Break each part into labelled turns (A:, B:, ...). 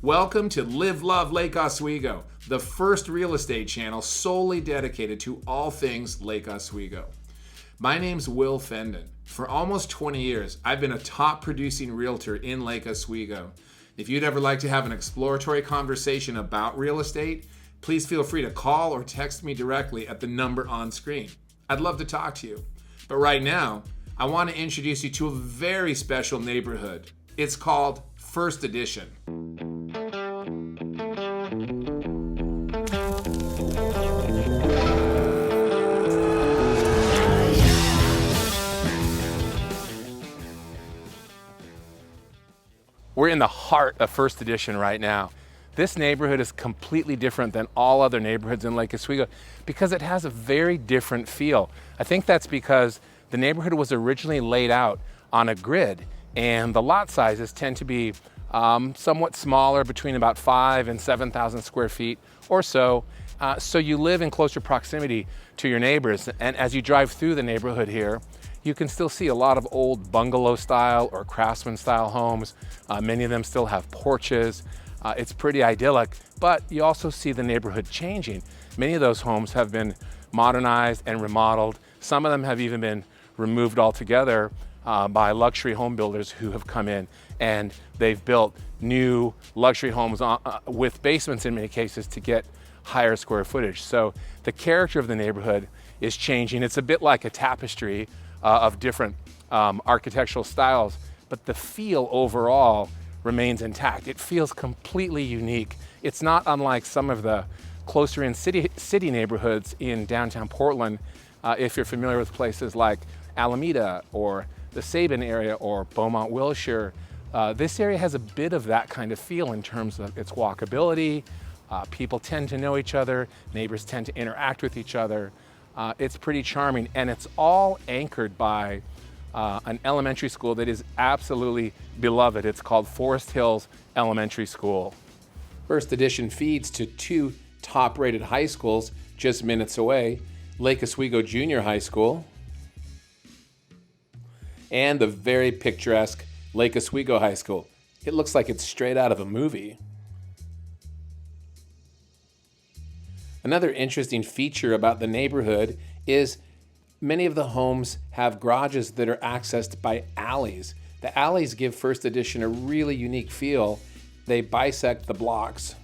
A: Welcome to Live, Love Lake Oswego, the first real estate channel solely dedicated to all things Lake Oswego. My name's Will Fendon. For almost 20 years, I've been a top producing realtor in Lake Oswego. If you'd ever like to have an exploratory conversation about real estate, please feel free to call or text me directly at the number on screen. I'd love to talk to you. But right now, I want to introduce you to a very special neighborhood. It's called First Edition. We're in the heart of First Edition right now. This neighborhood is completely different than all other neighborhoods in Lake Oswego because it has a very different feel. I think that's because the neighborhood was originally laid out on a grid, and the lot sizes tend to be somewhat smaller, between about 5,000 and 7,000 square feet or so. So you live in closer proximity to your neighbors. And as you drive through the neighborhood here, you can still see a lot of old bungalow style or craftsman style homes. Many of them still have porches. It's pretty idyllic, but you also see the neighborhood changing. Many of those homes have been modernized and remodeled. Some of them have even been removed altogether by luxury home builders who have come in, and they've built new luxury homes with basements in many cases to get higher square footage. So the character of the neighborhood is changing. It's a bit like a tapestry of different architectural styles, but the feel overall remains intact. It feels completely unique. It's not unlike some of the closer in city neighborhoods in downtown Portland. If you're familiar with places like Alameda or the Sabin area or Beaumont, Wilshire, this area has a bit of that kind of feel in terms of its walkability. People tend to know each other, neighbors tend to interact with each other. It's pretty charming, and it's all anchored by an elementary school that is absolutely beloved. It's called Forest Hills Elementary School. First Edition feeds to two top-rated high schools just minutes away, Lake Oswego Junior High School and the very picturesque Lake Oswego High School. It looks like it's straight out of a movie. Another interesting feature about the neighborhood is many of the homes have garages that are accessed by alleys. The alleys give First Edition a really unique feel. They bisect the blocks.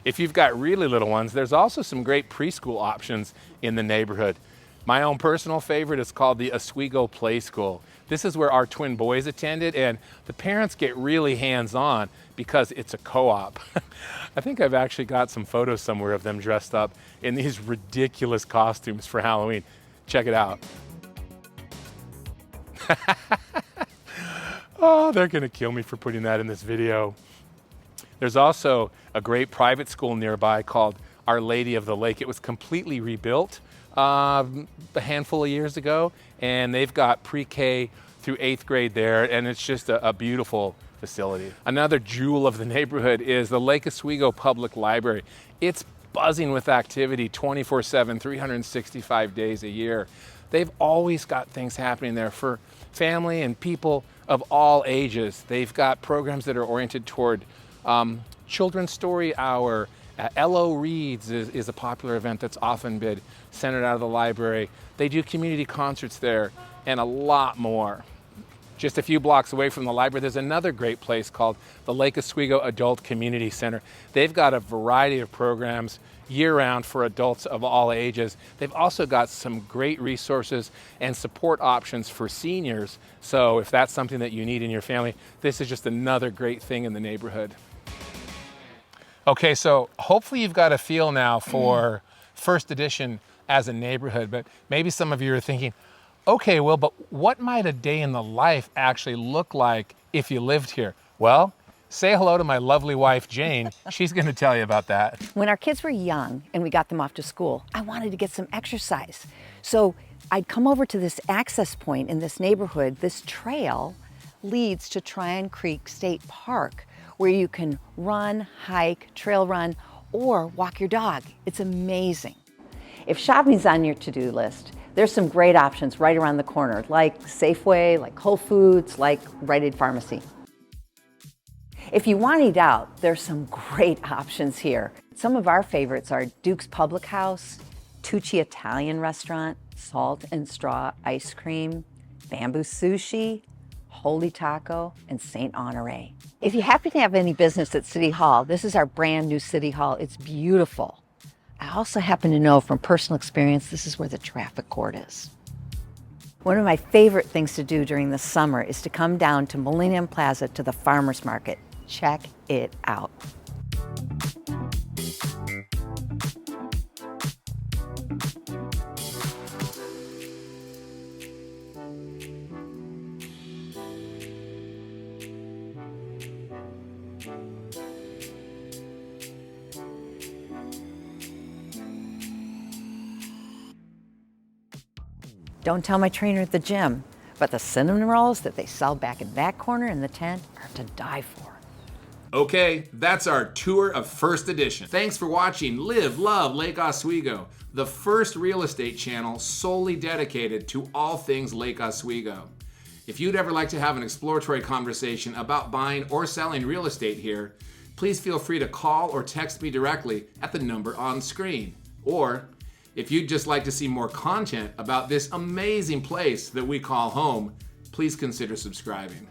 A: If you've got really little ones, there's also some great preschool options in the neighborhood. My own personal favorite is called the Oswego Play School. This is where our twin boys attended, and the parents get really hands-on because it's a co-op. I think I've actually got some photos somewhere of them dressed up in these ridiculous costumes for Halloween. Check it out. Oh, they're gonna kill me for putting that in this video. There's also a great private school nearby called Our Lady of the Lake. It was completely rebuilt a handful of years ago, and they've got pre-K through 8th grade there, and it's just a beautiful facility. Another jewel of the neighborhood is the Lake Oswego Public Library. It's buzzing with activity 24/7, 365 days a year. They've always got things happening there for family and people of all ages. They've got programs that are oriented toward Children's Story Hour. LO Reads is a popular event that's often been centered out of the library. They do community concerts there and a lot more. Just a few blocks away from the library, there's another great place called the Lake Oswego Adult Community Center. They've got a variety of programs year-round for adults of all ages. They've also got some great resources and support options for seniors. So if that's something that you need in your family, this is just another great thing in the neighborhood. Okay, so hopefully you've got a feel now for First Edition as a neighborhood, but maybe some of you are thinking, okay, Will, but what might a day in the life actually look like if you lived here? Well, say hello to my lovely wife, Jane. She's gonna tell you about that.
B: When our kids were young and we got them off to school, I wanted to get some exercise. So I'd come over to this access point in this neighborhood. This trail leads to Tryon Creek State Park, where you can run, hike, trail run, or walk your dog. It's amazing. If shopping's on your to-do list, There's some great options right around the corner, like Safeway, like Whole Foods, like Rite Aid Pharmacy. If you want to eat out, there's some great options here. Some of our favorites are Duke's Public House, Tucci Italian Restaurant, Salt and Straw Ice Cream, Bamboo Sushi, Holy Taco, and St. Honore. If you happen to have any business at City Hall, this is our brand new City Hall. It's beautiful. I also happen to know from personal experience, this is where the traffic court is. One of my favorite things to do during the summer is to come down to Millennium Plaza to the farmers market. Check it out. Don't tell my trainer at the gym, but the cinnamon rolls that they sell back in that corner in the tent are to die for.
A: Okay, that's our tour of First Edition. Thanks for watching Live, Love Lake Oswego, the first real estate channel solely dedicated to all things Lake Oswego. If you'd ever like to have an exploratory conversation about buying or selling real estate here, please feel free to call or text me directly at the number on screen. Or if you'd just like to see more content about this amazing place that we call home, please consider subscribing.